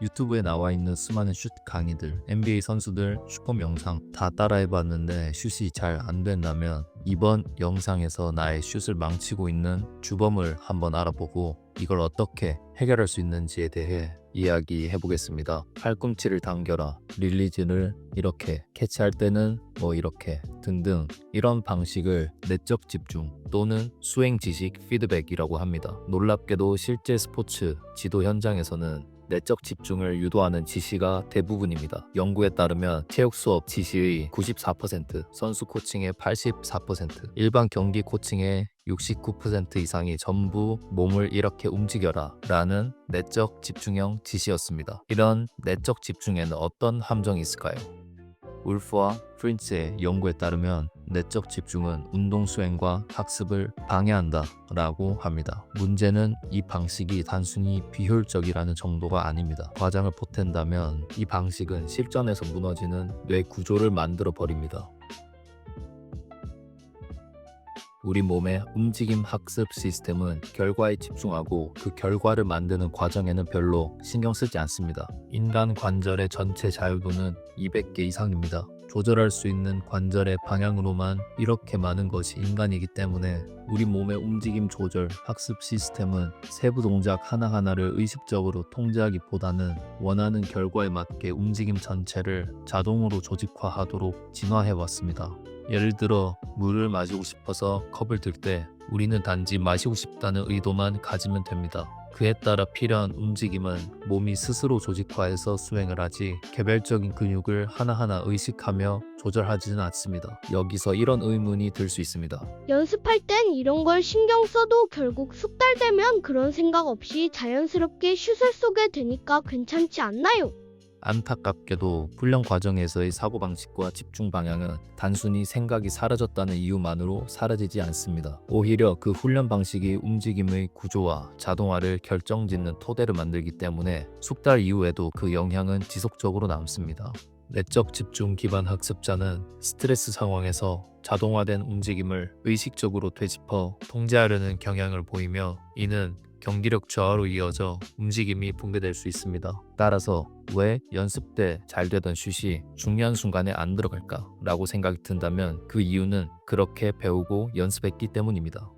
유튜브에 나와 있는 수많은 슛 강의들, NBA 선수들 슛폼 영상 다 따라해봤는데 슛이 잘 안 된다면 이번 영상에서 나의 슛을 망치고 있는 주범을 한번 알아보고 이걸 어떻게 해결할 수 있는지에 대해 이야기해 보겠습니다. 팔꿈치를 당겨라, 릴리즈를 이렇게, 캐치할 때는 이렇게 등등, 이런 방식을 내적 집중 또는 수행 지식 피드백이라고 합니다. 놀랍게도 실제 스포츠 지도 현장에서는 내적 집중을 유도하는 지시가 대부분입니다. 연구에 따르면 체육 수업 지시의 94%, 선수 코칭의 84%, 일반 경기 코칭의 69% 이상이 전부 몸을 이렇게 움직여라 라는 내적 집중형 지시였습니다. 이런 내적 집중에는 어떤 함정이 있을까요? 울프와 프린츠의 연구에 따르면 내적 집중은 운동 수행과 학습을 방해한다 라고 합니다. 문제는 이 방식이 단순히 비효율적이라는 정도가 아닙니다. 과장을 보탠다면 이 방식은 실전에서 무너지는 뇌 구조를 만들어 버립니다. 우리 몸의 움직임 학습 시스템은 결과에 집중하고 그 결과를 만드는 과정에는 별로 신경 쓰지 않습니다. 인간 관절의 전체 자유도는 200개 이상입니다. 조절할 수 있는 관절의 방향으로만 이렇게 많은 것이 인간이기 때문에 우리 몸의 움직임 조절 학습 시스템은 세부 동작 하나하나를 의식적으로 통제하기보다는 원하는 결과에 맞게 움직임 전체를 자동으로 조직화하도록 진화해 왔습니다. 예를 들어 물을 마시고 싶어서 컵을 들 때 우리는 단지 마시고 싶다는 의도만 가지면 됩니다. 그에 따라 필요한 움직임은 몸이 스스로 조직화해서 수행을 하지 개별적인 근육을 하나하나 의식하며 조절하지는 않습니다. 여기서 이런 의문이 들 수 있습니다. 연습할 땐 이런 걸 신경 써도 결국 숙달되면 그런 생각 없이 자연스럽게 슛을 쏘게 되니까 괜찮지 않나요? 안타깝게도 훈련 과정에서의 사고방식과 집중 방향은 단순히 생각이 사라졌다는 이유만으로 사라지지 않습니다. 오히려 그 훈련 방식이 움직임의 구조와 자동화를 결정짓는 토대를 만들기 때문에 숙달 이후에도 그 영향은 지속적으로 남습니다. 내적 집중 기반 학습자는 스트레스 상황에서 자동화된 움직임을 의식적으로 되짚어 통제하려는 경향을 보이며 이는 경기력 저하로 이어져 움직임이 붕괴될 수 있습니다. 따라서 왜 연습 때 잘 되던 슛이 중요한 순간에 안 들어갈까? 라고 생각이 든다면 그 이유는 그렇게 배우고 연습했기 때문입니다.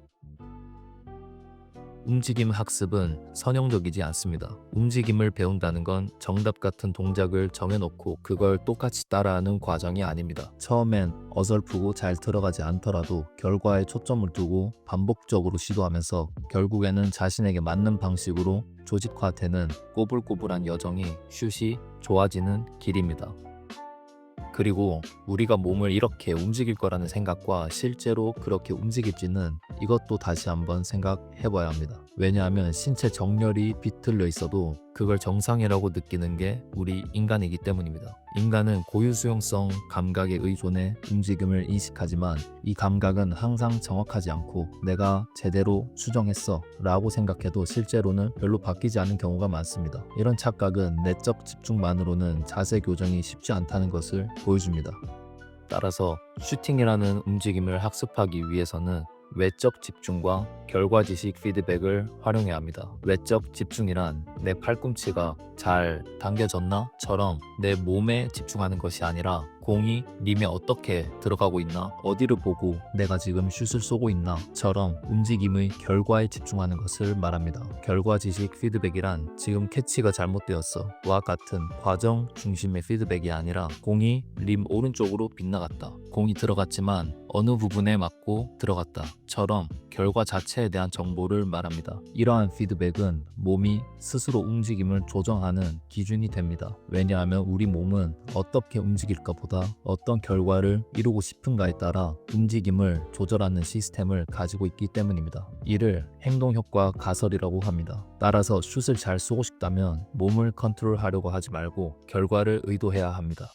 움직임 학습은 선형적이지 않습니다. 움직임을 배운다는 건 정답 같은 동작을 정해놓고 그걸 똑같이 따라하는 과정이 아닙니다. 처음엔 어설프고 잘 들어가지 않더라도 결과에 초점을 두고 반복적으로 시도하면서 결국에는 자신에게 맞는 방식으로 조직화되는 꼬불꼬불한 여정이 슛이 좋아지는 길입니다. 그리고 우리가 몸을 이렇게 움직일 거라는 생각과 실제로 그렇게 움직일지는 이것도 다시 한번 생각해 봐야 합니다. 왜냐하면 신체 정렬이 비틀려 있어도 그걸 정상이라고 느끼는 게 우리 인간이기 때문입니다. 인간은 고유 수용성 감각에 의존해 움직임을 인식하지만 이 감각은 항상 정확하지 않고 내가 제대로 수정했어 라고 생각해도 실제로는 별로 바뀌지 않는 경우가 많습니다. 이런 착각은 내적 집중만으로는 자세 교정이 쉽지 않다는 것을 보여줍니다. 따라서 슈팅이라는 움직임을 학습하기 위해서는 외적 집중과 결과지식 피드백을 활용해야 합니다. 외적 집중이란 내 팔꿈치가 잘 당겨졌나? 처럼 내 몸에 집중하는 것이 아니라 공이 림에 어떻게 들어가고 있나? 어디를 보고 내가 지금 슛을 쏘고 있나? 처럼 움직임의 결과에 집중하는 것을 말합니다. 결과지식 피드백이란 지금 캐치가 잘못되었어 와 같은 과정 중심의 피드백이 아니라 공이 림 오른쪽으로 빗나갔다. 공이 들어갔지만 어느 부분에 맞고 들어갔다. 처럼 결과 자체에 대한 정보를 말합니다. 이러한 피드백은 몸이 스스로 움직임을 조정하는 기준이 됩니다. 왜냐하면 우리 몸은 어떻게 움직일까 보다 어떤 결과를 이루고 싶은가에 따라 움직임을 조절하는 시스템을 가지고 있기 때문입니다. 이를 행동효과 가설이라고 합니다. 따라서 슛을 잘 쏘고 싶다면 몸을 컨트롤하려고 하지 말고 결과를 의도해야 합니다.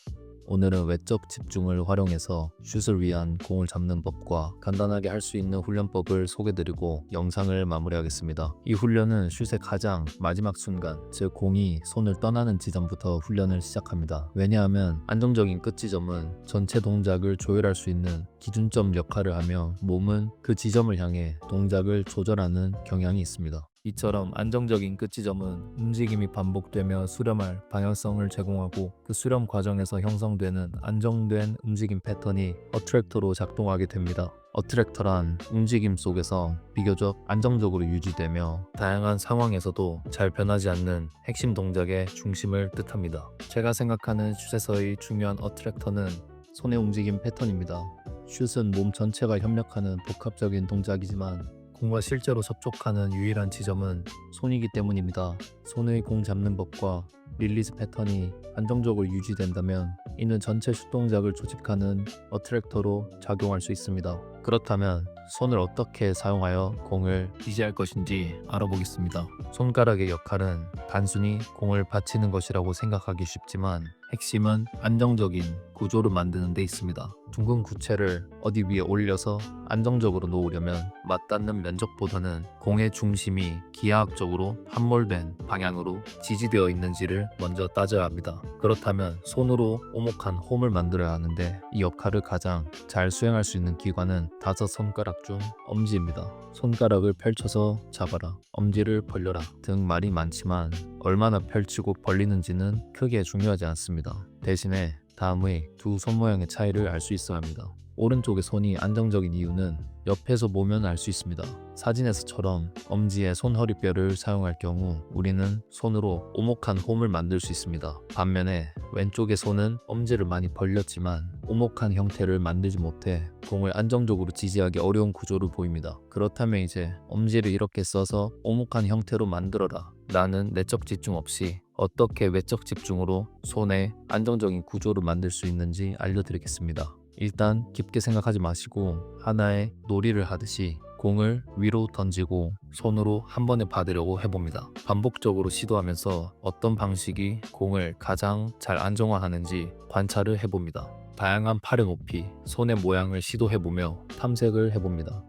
오늘은 외적 집중을 활용해서 슛을 위한 공을 잡는 법과 간단하게 할 수 있는 훈련법을 소개드리고 영상을 마무리하겠습니다. 이 훈련은 슛의 가장 마지막 순간, 즉 공이 손을 떠나는 지점부터 훈련을 시작합니다. 왜냐하면 안정적인 끝 지점은 전체 동작을 조율할 수 있는 기준점 역할을 하며 몸은 그 지점을 향해 동작을 조절하는 경향이 있습니다. 이처럼 안정적인 끝지점은 움직임이 반복되며 수렴할 방향성을 제공하고 그 수렴 과정에서 형성되는 안정된 움직임 패턴이 어트랙터로 작동하게 됩니다. 어트랙터란 움직임 속에서 비교적 안정적으로 유지되며 다양한 상황에서도 잘 변하지 않는 핵심 동작의 중심을 뜻합니다. 제가 생각하는 슛에서의 중요한 어트랙터는 손의 움직임 패턴입니다. 슛은 몸 전체가 협력하는 복합적인 동작이지만 공과 실제로 접촉하는 유일한 지점은 손이기 때문입니다. 손의 공 잡는 법과 릴리즈 패턴이 안정적으로 유지된다면 이는 전체 슛 동작을 조직하는 어트랙터로 작용할 수 있습니다. 그렇다면 손을 어떻게 사용하여 공을 유지할 것인지 알아보겠습니다. 손가락의 역할은 단순히 공을 받치는 것이라고 생각하기 쉽지만 핵심은 안정적인 구조를 만드는 데 있습니다. 둥근 구체를 어디 위에 올려서 안정적으로 놓으려면 맞닿는 면적보다는 공의 중심이 기하학적으로 함몰된 방향으로 지지되어 있는지를 먼저 따져야 합니다. 그렇다면 손으로 오목한 홈을 만들어야 하는데 이 역할을 가장 잘 수행할 수 있는 기관은 5손가락 중 엄지입니다. 손가락을 펼쳐서 잡아라, 엄지를 벌려라 등 말이 많지만 얼마나 펼치고 벌리는지는 크게 중요하지 않습니다. 대신에 다음의 두 손 모양의 차이를 알 수 있어야 합니다. 오른쪽의 손이 안정적인 이유는 옆에서 보면 알 수 있습니다. 사진에서처럼 엄지의 손허리뼈를 사용할 경우 우리는 손으로 오목한 홈을 만들 수 있습니다. 반면에 왼쪽의 손은 엄지를 많이 벌렸지만 오목한 형태를 만들지 못해 공을 안정적으로 지지하기 어려운 구조를 보입니다. 그렇다면 이제 엄지를 이렇게 써서 오목한 형태로 만들어라 라는 내적 집중 없이 어떻게 외적 집중으로 손의 안정적인 구조를 만들 수 있는지 알려드리겠습니다. 일단 깊게 생각하지 마시고 하나의 놀이를 하듯이 공을 위로 던지고 손으로 한 번에 받으려고 해봅니다. 반복적으로 시도하면서 어떤 방식이 공을 가장 잘 안정화하는지 관찰을 해봅니다. 다양한 팔의 높이, 손의 모양을 시도해보며 탐색을 해봅니다.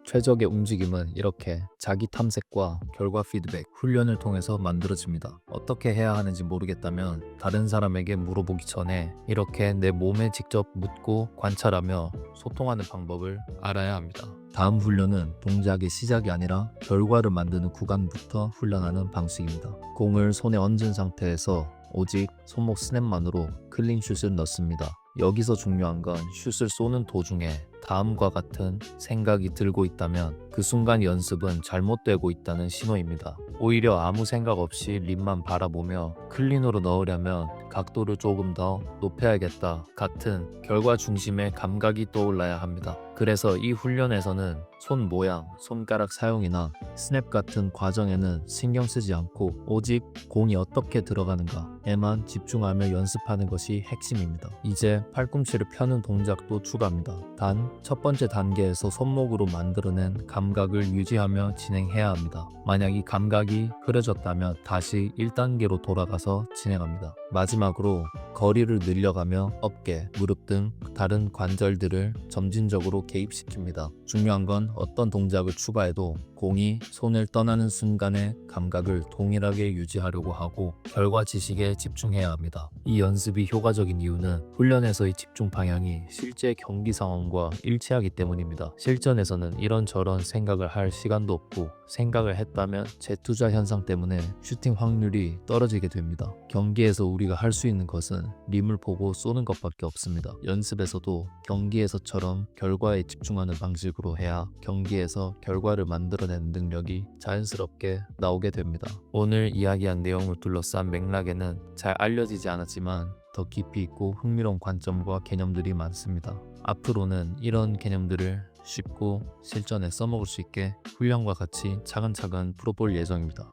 최적의 움직임은 이렇게 자기 탐색과 결과 피드백, 훈련을 통해서 만들어집니다. 어떻게 해야 하는지 모르겠다면 다른 사람에게 물어보기 전에 이렇게 내 몸에 직접 묻고 관찰하며 소통하는 방법을 알아야 합니다. 다음 훈련은 동작의 시작이 아니라 결과를 만드는 구간부터 훈련하는 방식입니다. 공을 손에 얹은 상태에서 오직 손목 스냅만으로 클린슛을 넣습니다. 여기서 중요한 건 슛을 쏘는 도중에 다음과 같은 생각이 들고 있다면 그 순간 연습은 잘못되고 있다는 신호입니다. 오히려 아무 생각 없이 림만 바라보며 클린으로 넣으려면 각도를 조금 더 높여야겠다 같은 결과 중심의 감각이 떠올라야 합니다. 그래서 이 훈련에서는 손 모양, 손가락 사용이나 스냅 같은 과정에는 신경 쓰지 않고 오직 공이 어떻게 들어가는가에만 집중하며 연습하는 것이 핵심입니다. 이제 팔꿈치를 펴는 동작도 추가합니다. 단 첫 번째 단계에서 손목으로 만들어낸 감각을 유지하며 진행해야 합니다. 만약 이 감각이 흐려졌다면 다시 1단계로 돌아가서 진행합니다. 마지막으로 거리를 늘려가며 어깨, 무릎 등 다른 관절들을 점진적으로 개입시킵니다. 중요한 건 어떤 동작을 추가해도 공이 손을 떠나는 순간의 감각을 동일하게 유지하려고 하고 결과 지식에 집중해야 합니다. 이 연습이 효과적인 이유는 훈련에서의 집중 방향이 실제 경기 상황과 일치하기 때문입니다. 실전에서는 이런저런 생각을 할 시간도 없고 생각을 했다면 재투자 현상 때문에 슈팅 확률이 떨어지게 됩니다. 경기에서 우리가 할 수 있는 것은 림을 보고 쏘는 것밖에 없습니다. 연습에서도 경기에서처럼 결과에 집중하는 방식으로 해야 경기에서 결과를 만들어내는 능력이 자연스럽게 나오게 됩니다. 오늘 이야기한 내용을 둘러싼 맥락에는 잘 알려지지 않았지만 더 깊이 있고 흥미로운 관점과 개념들이 많습니다. 앞으로는 이런 개념들을 쉽고 실전에 써먹을 수 있게 훈련과 같이 차근차근 풀어볼 예정입니다.